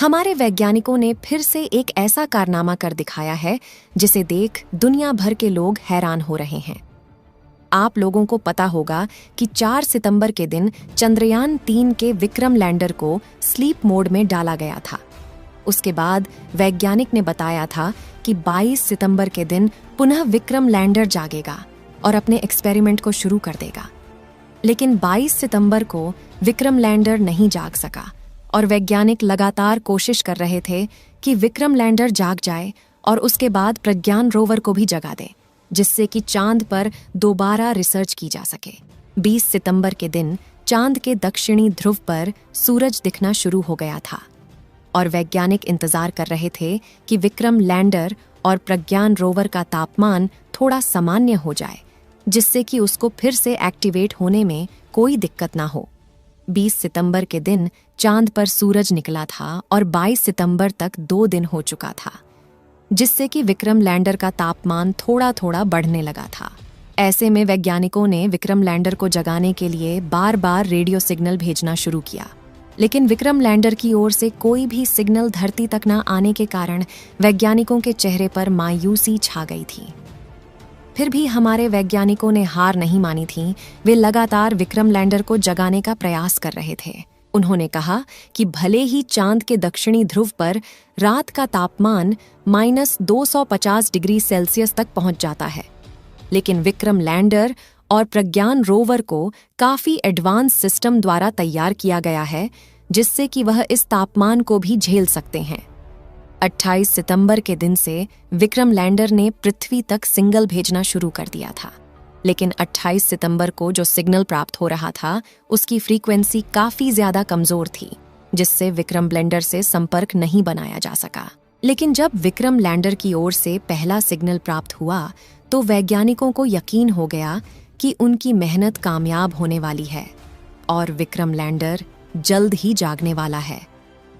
हमारे वैज्ञानिकों ने फिर से एक ऐसा कारनामा कर दिखाया है जिसे देख दुनिया भर के लोग हैरान हो रहे हैं। आप लोगों को पता होगा कि 4 सितंबर के दिन चंद्रयान 3 के विक्रम लैंडर को स्लीप मोड में डाला गया था। उसके बाद वैज्ञानिक ने बताया था कि 22 सितंबर के दिन पुनः विक्रम लैंडर जागेगा और अपने एक्सपेरिमेंट को शुरू कर देगा। लेकिन 22 सितंबर को विक्रम लैंडर नहीं जाग सका और वैज्ञानिक लगातार कोशिश कर रहे थे कि विक्रम लैंडर जाग जाए और उसके बाद प्रज्ञान रोवर को भी जगा दे, जिससे कि चांद पर दोबारा रिसर्च की जा सके। 20 सितंबर के दिन चांद के दक्षिणी ध्रुव पर सूरज दिखना शुरू हो गया था और वैज्ञानिक इंतजार कर रहे थे कि विक्रम लैंडर और प्रज्ञान रोवर का तापमान थोड़ा सामान्य हो जाए, जिससे कि उसको फिर से एक्टिवेट होने में कोई दिक्कत ना हो। 20 सितंबर के दिन चांद पर सूरज निकला था और 22 सितंबर तक 2 दिन हो चुका था, जिससे कि विक्रम लैंडर का तापमान थोड़ा थोड़ा बढ़ने लगा था। ऐसे में वैज्ञानिकों ने विक्रम लैंडर को जगाने के लिए बार बार रेडियो सिग्नल भेजना शुरू किया, लेकिन विक्रम लैंडर की ओर से कोई भी सिग्नल धरती तक न आने के कारण वैज्ञानिकों के चेहरे पर मायूसी छा गई थी। फिर भी हमारे वैज्ञानिकों ने हार नहीं मानी थी। वे लगातार विक्रम लैंडर को जगाने का प्रयास कर रहे थे। उन्होंने कहा कि भले ही चांद के दक्षिणी ध्रुव पर रात का तापमान -250 डिग्री सेल्सियस तक पहुंच जाता है, लेकिन विक्रम लैंडर और प्रज्ञान रोवर को काफी एडवांस सिस्टम द्वारा तैयार किया गया है, जिससे कि वह इस तापमान को भी झेल सकते हैं। 28 सितंबर के दिन से विक्रम लैंडर ने पृथ्वी तक सिग्नल भेजना शुरू कर दिया था, लेकिन 28 सितंबर को जो सिग्नल प्राप्त हो रहा था उसकी फ्रीक्वेंसी काफी ज्यादा कमजोर थी, जिससे विक्रम लैंडर से संपर्क नहीं बनाया जा सका। लेकिन जब विक्रम लैंडर की ओर से पहला सिग्नल प्राप्त हुआ तो वैज्ञानिकों को यकीन हो गया कि उनकी मेहनत कामयाब होने वाली है और विक्रम लैंडर जल्द ही जागने वाला है।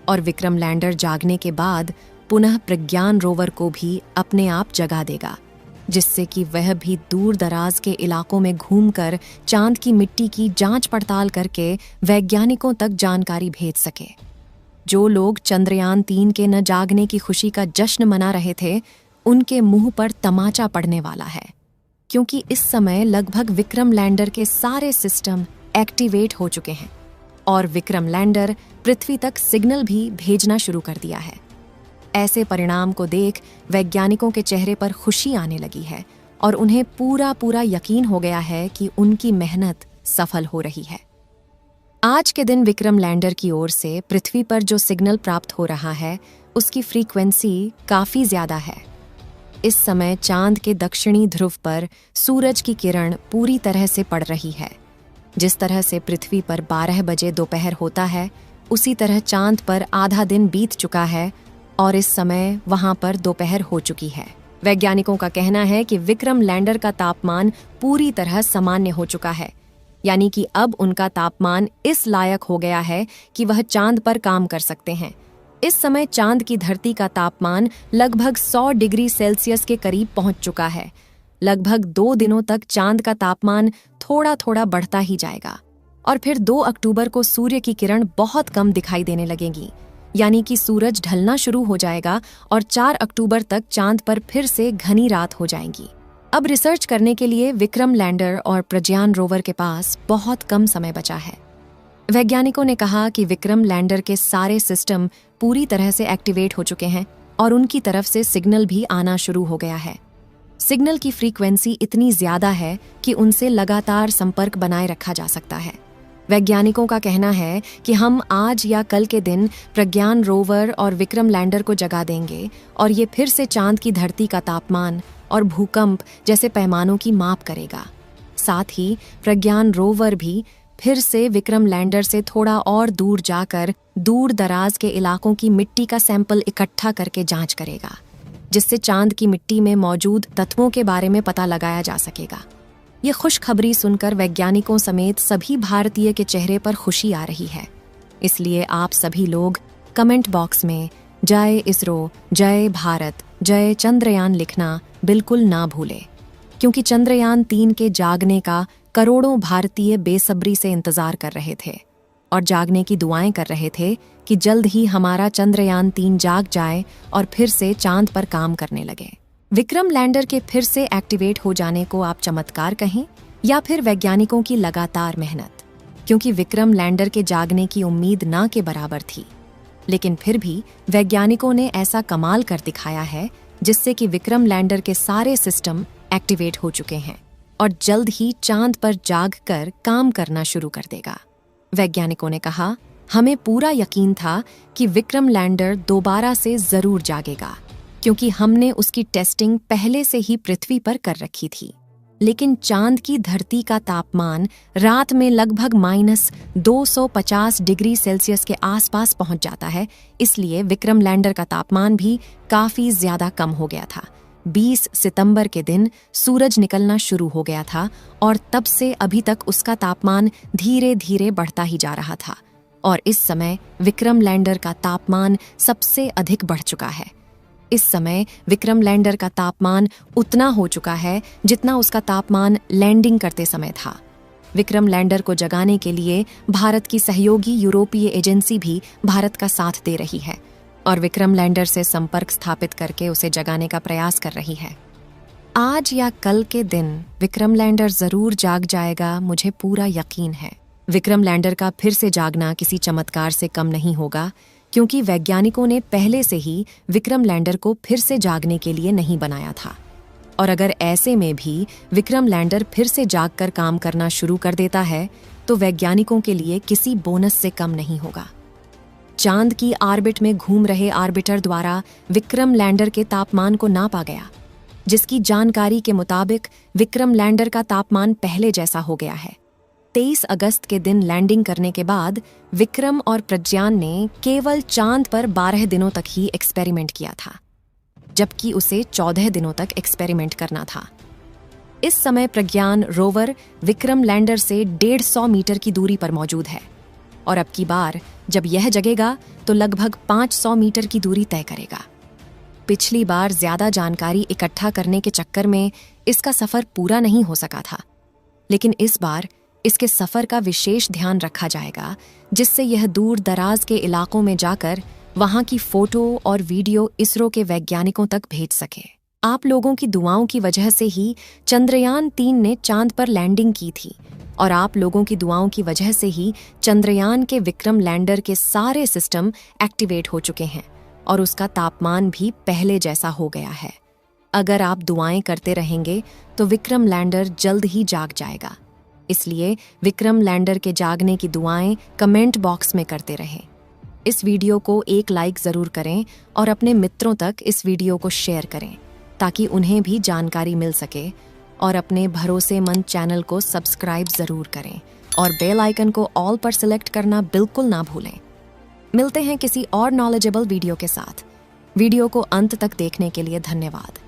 और विक्रम लैंडर जागने के बाद पुनः प्रज्ञान रोवर को भी अपने आप जगा देगा, जिससे कि वह भी दूर दराज के इलाकों में घूमकर चांद की मिट्टी की जांच पड़ताल करके वैज्ञानिकों तक जानकारी भेज सके। जो लोग चंद्रयान 3 के न जागने की खुशी का जश्न मना रहे थे, उनके मुंह पर तमाचा पड़ने वाला है, क्योंकि इस समय लगभग विक्रम लैंडर के सारे सिस्टम एक्टिवेट हो चुके हैं और विक्रम लैंडर पृथ्वी तक सिग्नल भी भेजना शुरू कर दिया है। ऐसे परिणाम को देख वैज्ञानिकों के चेहरे पर खुशी आने लगी है और उन्हें पूरा यकीन हो गया है कि उनकी मेहनत सफल हो रही है। आज के दिन विक्रम लैंडर की ओर से पृथ्वी पर जो सिग्नल प्राप्त हो रहा है उसकी फ्रीक्वेंसी काफी ज्यादा है। इस समय चांद के दक्षिणी ध्रुव पर सूरज की किरण पूरी तरह से पड़ रही है। जिस तरह से पृथ्वी पर 12 बजे दोपहर होता है, उसी तरह चांद पर आधा दिन बीत चुका है और इस समय वहां पर दोपहर हो चुकी है। वैज्ञानिकों का कहना है कि विक्रम लैंडर का तापमान पूरी तरह सामान्य हो चुका है, यानी कि अब उनका तापमान इस लायक हो गया है कि वह चांद पर काम कर सकते हैं। इस समय चांद की धरती का तापमान लगभग 100 डिग्री सेल्सियस के करीब पहुंच चुका है। लगभग 2 दिनों तक चांद का तापमान थोड़ा थोड़ा बढ़ता ही जाएगा और फिर 2 अक्टूबर को सूर्य की किरण बहुत कम दिखाई देने लगेगी, यानी कि सूरज ढलना शुरू हो जाएगा और 4 अक्टूबर तक चांद पर फिर से घनी रात हो जाएगी। अब रिसर्च करने के लिए विक्रम लैंडर और प्रज्ञान रोवर के पास बहुत कम समय बचा है। वैज्ञानिकों ने कहा कि विक्रम लैंडर के सारे सिस्टम पूरी तरह से एक्टिवेट हो चुके हैं और उनकी तरफ से सिग्नल भी आना शुरू हो गया है। सिग्नल की फ्रीक्वेंसी इतनी ज्यादा है कि उनसे लगातार संपर्क बनाए रखा जा सकता है। वैज्ञानिकों का कहना है कि हम आज या कल के दिन प्रज्ञान रोवर और विक्रम लैंडर को जगा देंगे और ये फिर से चांद की धरती का तापमान और भूकंप जैसे पैमानों की माप करेगा। साथ ही प्रज्ञान रोवर भी फिर से विक्रम लैंडर से थोड़ा और दूर जाकर दूर दराज के इलाकों की मिट्टी का सैंपल इकट्ठा करके जांच करेगा, जिससे चांद की मिट्टी में मौजूद तत्वों के बारे में पता लगाया जा सकेगा। ये खुशखबरी सुनकर वैज्ञानिकों समेत सभी भारतीय के चेहरे पर खुशी आ रही है। इसलिए आप सभी लोग कमेंट बॉक्स में जय इसरो, जय भारत, जय चंद्रयान लिखना बिल्कुल ना भूलें, क्योंकि चंद्रयान 3 के जागने का करोड़ों भारतीय बेसब्री से इंतजार कर रहे थे। और जागने की दुआएं कर रहे थे कि जल्द ही हमारा चंद्रयान 3 जाग जाए और फिर से चांद पर काम करने लगे। विक्रम लैंडर के फिर से एक्टिवेट हो जाने को आप चमत्कार कहें या फिर वैज्ञानिकों की लगातार मेहनत, क्योंकि विक्रम लैंडर के जागने की उम्मीद ना के बराबर थी। लेकिन फिर भी वैज्ञानिकों ने ऐसा कमाल कर दिखाया है जिससे कि विक्रम लैंडर के सारे सिस्टम एक्टिवेट हो चुके हैं और जल्द ही चांद पर जाग कर काम करना शुरू कर देगा। वैज्ञानिकों ने कहा, हमें पूरा यकीन था कि विक्रम लैंडर दोबारा से जरूर जागेगा, क्योंकि हमने उसकी टेस्टिंग पहले से ही पृथ्वी पर कर रखी थी। लेकिन चांद की धरती का तापमान रात में लगभग -250 डिग्री सेल्सियस के आसपास पहुंच जाता है, इसलिए विक्रम लैंडर का तापमान भी काफी ज्यादा कम हो गया था। 20 सितंबर के दिन सूरज निकलना शुरू हो गया था और तब से अभी तक उसका तापमान धीरे धीरे बढ़ता ही जा रहा था और इस समय विक्रम लैंडर का तापमान सबसे अधिक बढ़ चुका है। इस समय विक्रम लैंडर का तापमान उतना हो चुका है जितना उसका तापमान लैंडिंग करते समय था। विक्रम लैंडर को जगाने के लिए भारत की सहयोगी यूरोपीय एजेंसी भी भारत का साथ दे रही है और विक्रम लैंडर से संपर्क स्थापित करके उसे जगाने का प्रयास कर रही है। आज या कल के दिन विक्रम लैंडर जरूर जाग जाएगा, मुझे पूरा यकीन है। विक्रम लैंडर का फिर से जागना किसी चमत्कार से कम नहीं होगा, क्योंकि वैज्ञानिकों ने पहले से ही विक्रम लैंडर को फिर से जागने के लिए नहीं बनाया था। और अगर ऐसे में भी विक्रम लैंडर फिर से जागकर काम करना शुरू कर देता है तो वैज्ञानिकों के लिए किसी बोनस से कम नहीं होगा। चांद की ऑर्बिट में घूम रहे ऑर्बिटर द्वारा विक्रम लैंडर के तापमान को नापा गया, जिसकी जानकारी के मुताबिक विक्रम लैंडर का तापमान पहले जैसा हो गया है। 23 अगस्त के दिन लैंडिंग करने के बाद विक्रम और प्रज्ञान ने केवल चांद पर 12 दिनों तक ही एक्सपेरिमेंट किया था, जबकि उसे 14 दिनों तक एक्सपेरिमेंट करना था। इस समय प्रज्ञान रोवर विक्रम लैंडर से 150 मीटर की दूरी पर मौजूद है और अब की बार जब यह जगेगा तो लगभग 500 मीटर की दूरी तय करेगा। पिछली बार ज्यादा जानकारी इकट्ठा करने के चक्कर में इसका सफर पूरा नहीं हो सका था, लेकिन इस बार इसके सफर का विशेष ध्यान रखा जाएगा, जिससे यह दूर दराज के इलाकों में जाकर वहां की फोटो और वीडियो इसरो के वैज्ञानिकों तक भेज सके। आप लोगों की दुआओं की वजह से ही चंद्रयान 3 ने चांद पर लैंडिंग की थी और आप लोगों की दुआओं की वजह से ही चंद्रयान के विक्रम लैंडर के सारे सिस्टम एक्टिवेट हो चुके हैं और उसका तापमान भी पहले जैसा हो गया है। अगर आप दुआएं करते रहेंगे तो विक्रम लैंडर जल्द ही जाग जाएगा। इसलिए विक्रम लैंडर के जागने की दुआएं कमेंट बॉक्स में करते रहें। इस वीडियो को एक लाइक जरूर करें और अपने मित्रों तक इस वीडियो को शेयर करें ताकि उन्हें भी जानकारी मिल सके, और अपने भरोसेमंद चैनल को सब्सक्राइब जरूर करें और बेल आइकन को ऑल पर सिलेक्ट करना बिल्कुल ना भूलें। मिलते हैं किसी और नॉलेजेबल वीडियो के साथ। वीडियो को अंत तक देखने के लिए धन्यवाद।